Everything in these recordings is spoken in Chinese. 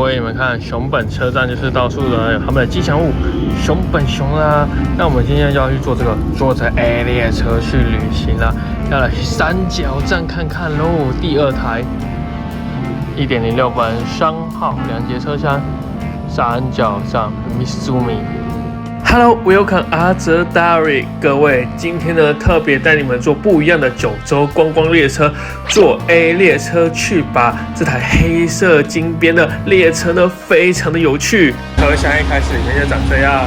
位，你们看熊本车站就是到处的有他们的吉祥物熊本熊啦。那我们今天就要去坐这个坐着 A 列车去旅行啦，要来三角站看看喽。第二台1点06分商号2节车厢，三角站 Mizumi。Hello, welcome Other Diary。各位，今天呢特别带你们坐不一样的九州观光列车，坐 A 列车去吧。这台黑色金边的列车呢，非常的有趣。车厢一开始里面就长这样，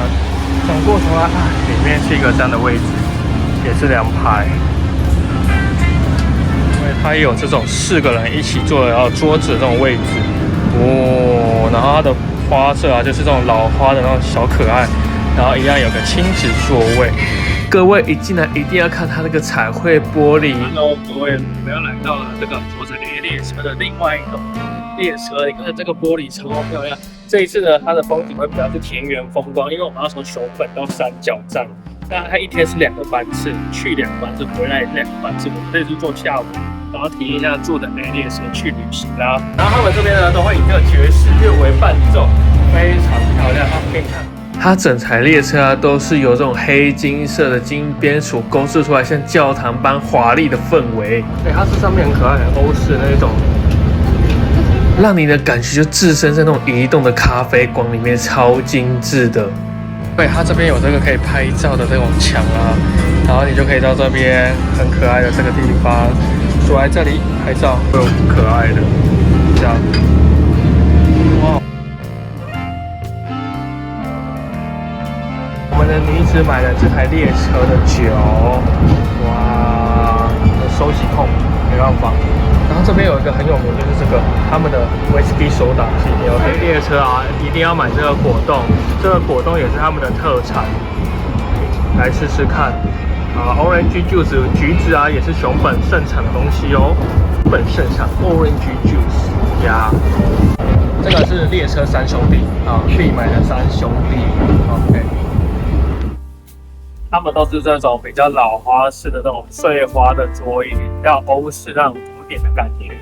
转过头来啊，里面是一个这样的位置，也是2排，因为它也有这种4个人一起坐的，然后桌子的这种位置哦。然后它的花色啊，就是这种老花的那种小可爱。然后一样有个亲子座位，各位一进来一定要看它那个彩绘玻璃。Hello， 各位，我们要来到了这个坐着 A 列车的另外一种列车，你看这个玻璃超漂亮。这一次呢，它的风景会比较是田园风光，因为我们要从熊本到三角站，那它一天是2个班次，去2个班次，回来2个班次。我们这次坐下午，然后体验一下坐的 A 列车去旅行啦。然后他们这边呢都会以这个爵士乐为伴奏，非常漂亮。给你看。它整台列车啊，都是由这种黑金色的金边所勾织出来，像教堂般华丽的氛围。它是上面很可爱的欧式那种，让你的感觉就置身在那种移动的咖啡馆里面，超精致的。对，它这边有这个可以拍照的这种墙啊，然后你就可以到这边很可爱的这个地方，坐在这里拍照，会有可爱的这样。哇！我们的女子买了这台列车的酒，哇，收集控没办法。然后这边有一个很有名，就是这个他们的威士忌手打系列。OK， 列车啊，一定要买这个果冻，这个果冻也是他们的特产，来试试看。Orange juice 橘子啊，也是熊本盛产的东西哦。熊本盛产 Orange juice 呀。这个是列车3兄弟啊，必买的3兄弟。OK。他们都是这种比较老花式的那种碎花的桌椅，比较欧式那种古典的感觉。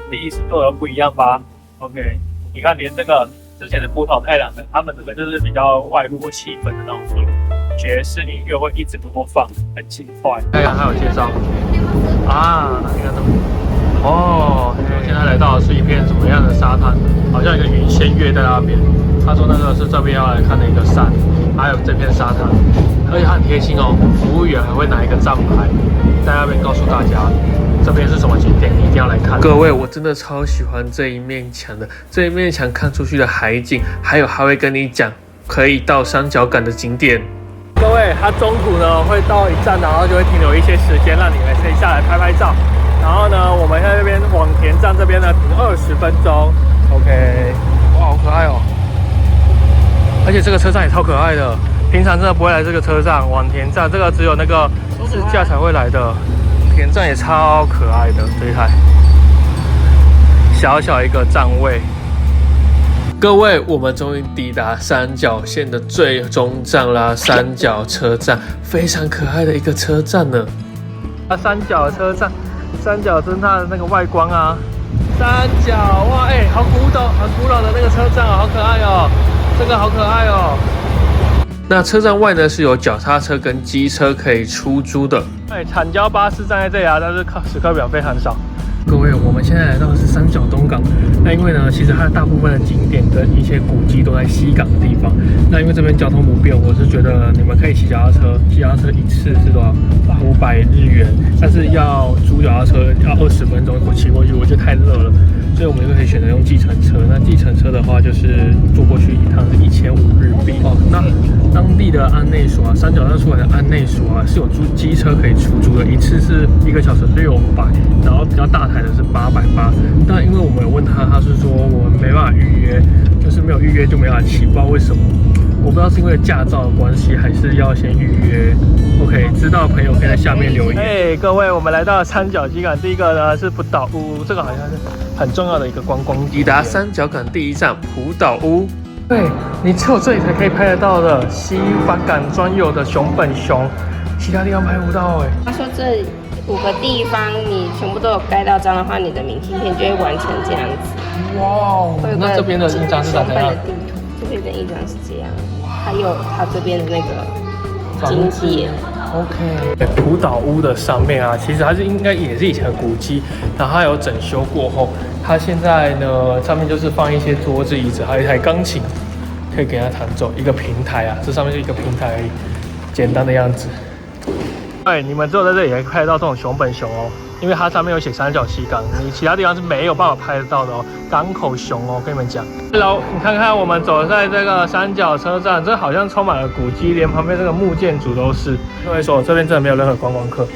第一次做的不一样吧 ？OK， 你看连这个之前的葡萄太郎的，他们这个就是比较外露气氛的那种爵士音乐会一直播放，很轻快。看看还有介绍啊，你看这哦，现在来到的是一片什么样的沙滩？好像有一个云仙月在那边。他说那个是这边要来看的一个山，还有这片沙滩。而且他很贴心哦，服务员还会拿一个站牌在那边告诉大家这边是什么景点，你一定要来看。各位，我真的超喜欢这一面墙的，这一面墙看出去的海景，还有还会跟你讲可以到三角港的景点。各位，它中途呢会到一站，然后就会停留一些时间，让你们可以下来拍拍照。然后呢，我们在这边网田站这边呢停20分钟。OK， 哇，好可爱哦！而且这个车站也超可爱的。平常真的不会来这个车站，网田站这个只有那个自驾才会来的。田站也超可爱的，这一台小小一个站位。各位，我们终于抵达三角线的最终站啦，三角车站，非常可爱的一个车站呢。三角车站，三角灯它的那个外观啊，三角哇，好古董，很古老的那个车站哦，好可爱哦，这个好可爱哦。那车站外呢是有脚踏车跟机车可以出租的。产交巴士站在这里啊，但是时刻表非常少。各位，我们现在来到的是三角东港。那因为呢，其实它大部分的景点跟一些古迹都在西港的地方。那因为这边交通不便，我是觉得你们可以骑脚踏车，骑脚踏车一次是多少？500日元，但是要租脚踏车要20分钟骑过去，我觉得太热了，所以我们就可以选择用计程车。那计程车的话，就是坐过去一趟是1500日币哦。那当地的安内所啊，三角站出来的安内所啊，是有租机车可以出租的，一次是1个小时600，然后比较大台的是880。但因为我们有问他，他是说我们没办法预约，就是没有预约就没办法骑，不知道为什么。我不知道是因为驾照的关系，还是要先预约。OK， 知道的朋友可以在下面留言。各位，我们来到三角基港，第一个呢是浦岛屋，这个好像是很重要的一个观光。抵达三角港第一站浦岛屋。对，你只有这里才可以拍得到的西港专有的熊本熊，其他地方拍不到。他说这5个地方你全部都有盖到章的话，你的明信片就会完成这样子。哇哦，那这边的印章是长怎样？地图，这边的印章是这样，还有它这边的那个金界。OK， 浦岛屋的上面啊，其实它是应该也是以前的古迹，然后它有整修过后，它现在呢上面就是放一些桌子、椅子，还有一台钢琴，可以给它弹奏，一个平台啊，这上面就一个平台而已，简单的样子。对，你们只有在这里才拍得到这种熊本熊哦，因为它上面有写三角溪港，你其他地方是没有办法拍得到的哦。港口熊哦，跟你们讲。然你看看我们走在这个三角车站，这好像充满了古迹，连旁边这个木建筑都是。所以说这边真的没有任何观光客，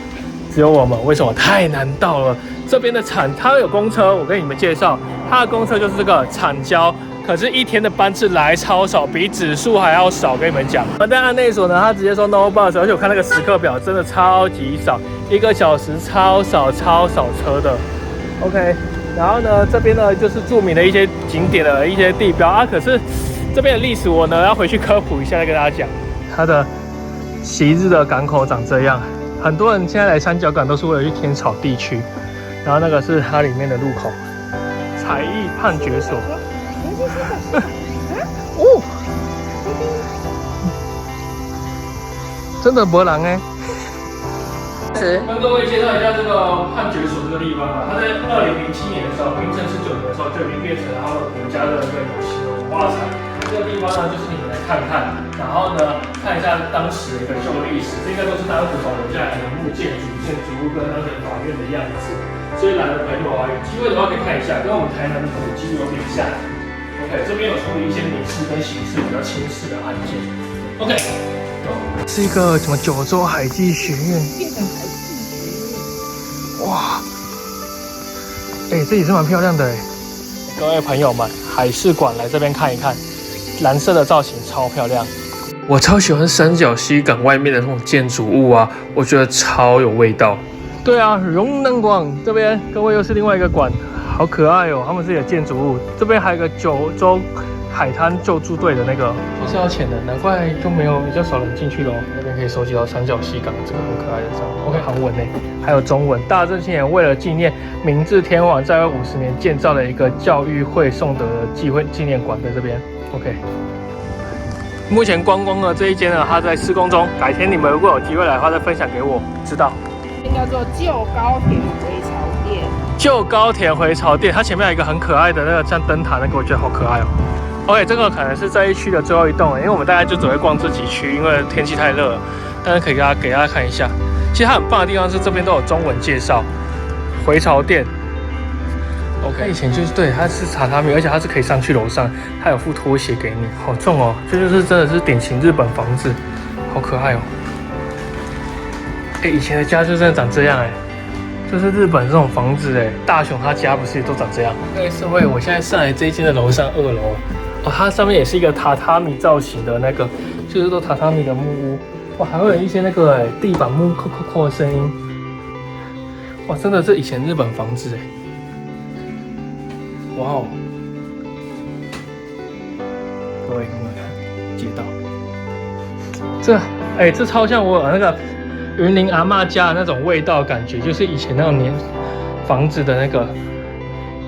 只有我们。为什么？太难到了。这边的它有公车，我跟你们介绍，它的公车就是这个产交。可是一天的班次来超少，比指数还要少，跟你们讲。但按内所呢，他直接说 no bus， 而且我看那个时刻表真的超级少，1个小时超少车的。OK， 然后呢，这边呢就是著名的一些景点的一些地标啊。可是这边的历史我呢要回去科普一下，再跟大家讲。它的昔日的港口长这样，很多人现在来三角港都是为了去天草地区。然后那个是它里面的入口，才艺判决所。哦，真的没人哎。跟各位介绍一下这个判决所这个地方啊，它在2007年的时候，明成19年的时候就已经变成了他们国家的一个有形的文化财。这个地方呢，就是你们来看看，然后呢看一下当时的一个旧历史，这应该都是当时保留下来的木建筑、建筑物跟当时法院的样子。所以来的朋友啊，有机会的话可以看一下，跟我们台南的古迹有点像。OK， 这边有处理一些民事跟刑事比较轻视的案件。OK， 是一个什么九州海技学院？哇，这也是蛮漂亮的哎。各位朋友们，海事馆来这边看一看，蓝色的造型超漂亮。我超喜欢三角溪港外面的那种建筑物啊，我觉得超有味道。对啊，荣能馆这边，各位又是另外一个馆。好可爱哦！他们自己的建筑物，这边还有一个九州海滩救助队的那个，都是要钱的，难怪就没有比较少人进去咯。那边可以收集到三角溪港这个很可爱的章。OK， 韩文呢，还有中文。大正青年为了纪念明治天皇在位50年，建造了一个教育会颂德的纪念馆在这边。OK， 目前观光的这一间呢，它在施工中，改天你们如果有机会来的话，再分享给我知道。叫做旧高田回潮店。旧高田回潮店，它前面有一个很可爱的那个像灯塔，那个我觉得好可爱哦。OK， 这个可能是这一区的最后一栋了，因为我们大概就只会逛这几区，因为天气太热了。但是可以给大家看一下，其实它很棒的地方是这边都有中文介绍。回潮店 ，OK， 以前就是对，它是榻榻米，而且它是可以上去楼上，它有附拖鞋给你，好重哦。这就是真的是典型日本房子，好可爱哦。以前的家就真的长这样哎。就是日本这种房子哎，大雄他家不是也都长这样？各位，我现在上来这一间的楼上2楼哦，它上面也是一个榻榻米造型的那个，就是都榻榻米的木屋，哇，还会有一些那个地板木扣扣扣的声音，哇，真的是以前日本房子哎，哇哦，各位有没有看街道？这超像我那个。云林阿嬷家的那种味道感觉，就是以前那种房子的那个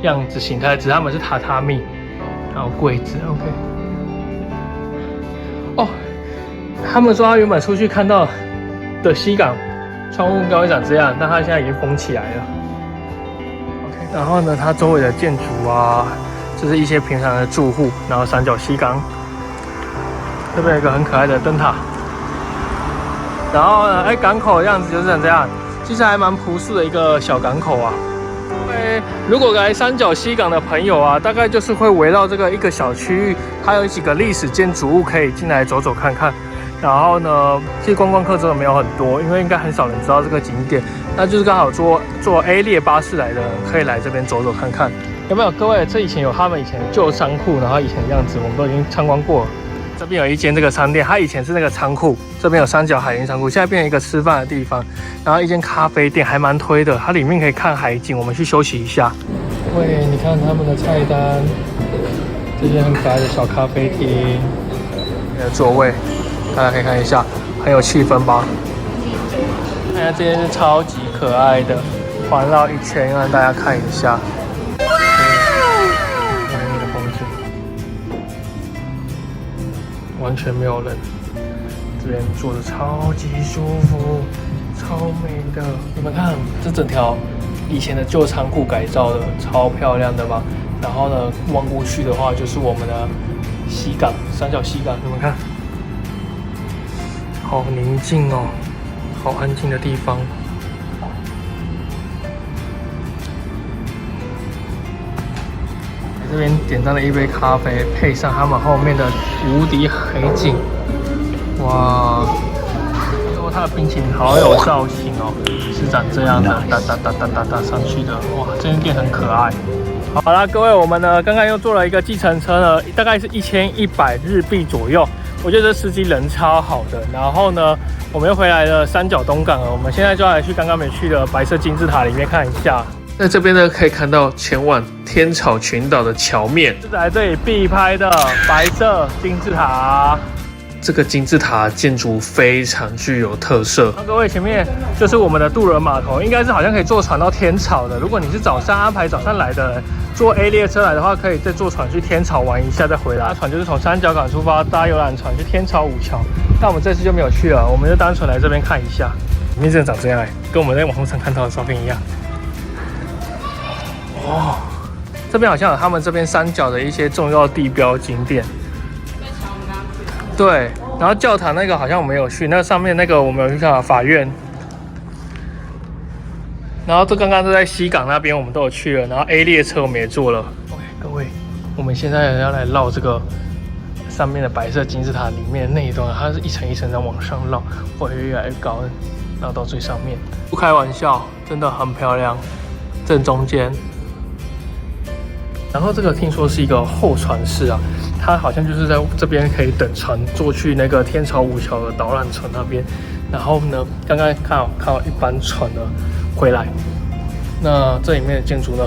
样子形态，只是他们是榻榻米，然后柜子 ，OK。哦，他们说他原本出去看到的西港窗户应该会长这样，但他现在已经封起来了。OK， 然后呢，它周围的建筑啊，就是一些平常的住户，然后三角溪港，这边有一个很可爱的灯塔。然后呢，港口的样子就是这样，其实还蛮朴素的一个小港口啊。如果来三角溪港的朋友啊，大概就是会围绕这个一个小区域，它有几个历史建筑物可以进来走走看看。然后呢，其实观光客真的没有很多，因为应该很少人知道这个景点。那就是刚好坐 A 列巴士来的人可以来这边走走看看。有没有各位？这以前有他们以前的旧仓库，然后以前的样子我们都已经参观过了。这边有一间这个商店，它以前是那个仓库，这边有三角海运仓库，现在变成一个吃饭的地方。然后一间咖啡店还蛮推的，它里面可以看海景，我们去休息一下。喂，你看他们的菜单，这些很可爱的小咖啡厅，座位，大家可以看一下，很有气氛吧？看现在这边是超级可爱的，环绕一圈让大家看一下。外面的风景完全没有人，这边坐着超级舒服，超美的。你们看，这整条以前的旧仓库改造的，超漂亮的吧？然后呢，望过去的话就是我们的西港，三角西港，你们看。好宁静哦，好安静的地方。这边简单的一杯咖啡，配上他们后面的无敌海景，哇！说它的冰淇淋好有造型哦，是长这样的，哒上去的，哇！这间店很可爱。好啦，各位，我们呢刚刚又坐了一个计程车呢，大概是1100日币左右。我觉得这司机人超好的，然后呢，我们又回来了三角东港了。我们现在就要来去刚刚没去的白色金字塔里面看一下。在这边呢，可以看到前往天草群岛的桥面，是来这里必拍的白色金字塔。这个金字塔建筑非常具有特色。那各位，前面就是我们的渡轮码头，应该是好像可以坐船到天草的。如果你是早上安排早上来的人，坐 A 列车来的话，可以再坐船去天草玩一下再回来。船就是从三角港出发，搭游览船去天草五桥。但我们这次就没有去了，我们就单纯来这边看一下。里面真的长这样，跟我们在网络上看到的照片一样。哦，这边好像有他们这边三角的一些重要地标景点。对，然后教堂那个好像我没有去，那上面那个我们有去看法院。然后这刚刚都在西港那边，我们都有去了。然后 A 列车我们也坐了。OK， 各位，我们现在要来绕这个上面的白色金字塔里面的那一段，它是一层一层的往上绕，会越来越高，绕到最上面。不开玩笑，真的很漂亮。正中间。然后这个听说是一个候船室啊，它好像就是在这边可以等船坐去那个天草五桥的导览船那边。然后呢，刚刚看到一班船呢回来。那这里面的建筑呢，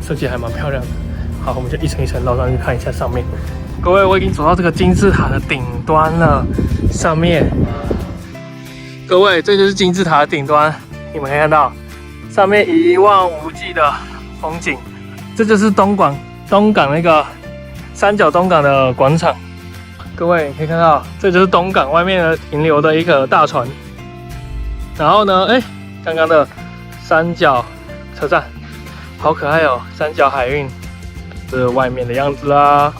设计还蛮漂亮的。好，我们就一层一层绕上去看一下上面。各位，我已经走到这个金字塔的顶端了，上面。各位，这就是金字塔的顶端，你们可以看到上面一望无际的风景。这就是东港那个三角东港的广场。各位可以看到，这就是东港外面的停留的一个大船。然后呢，刚刚的三角车站，好可爱哦！三角海运，这是外面的样子啦。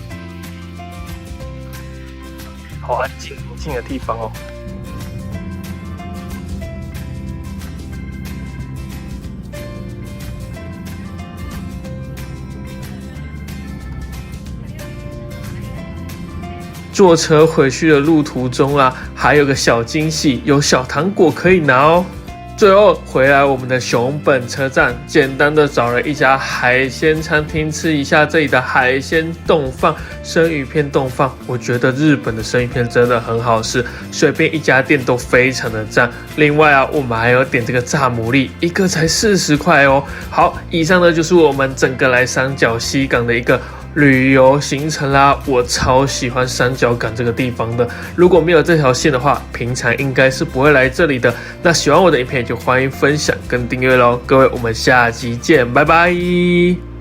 好安静宁静的地方哦。坐车回去的路途中啊，还有个小惊喜，有小糖果可以拿哦。最后回来我们的熊本车站，简单的找了一家海鲜餐厅吃一下这里的海鲜冻饭、生鱼片冻饭。我觉得日本的生鱼片真的很好吃，随便一家店都非常的赞。另外啊，我们还有点这个炸牡蛎，一个才40块哦。好，以上呢就是我们整个来三角西港的一个旅游行程啦。我超喜欢三角港这个地方的，如果没有这条线的话，平常应该是不会来这里的。那喜欢我的影片就欢迎分享跟订阅咯，各位我们下期见，拜拜。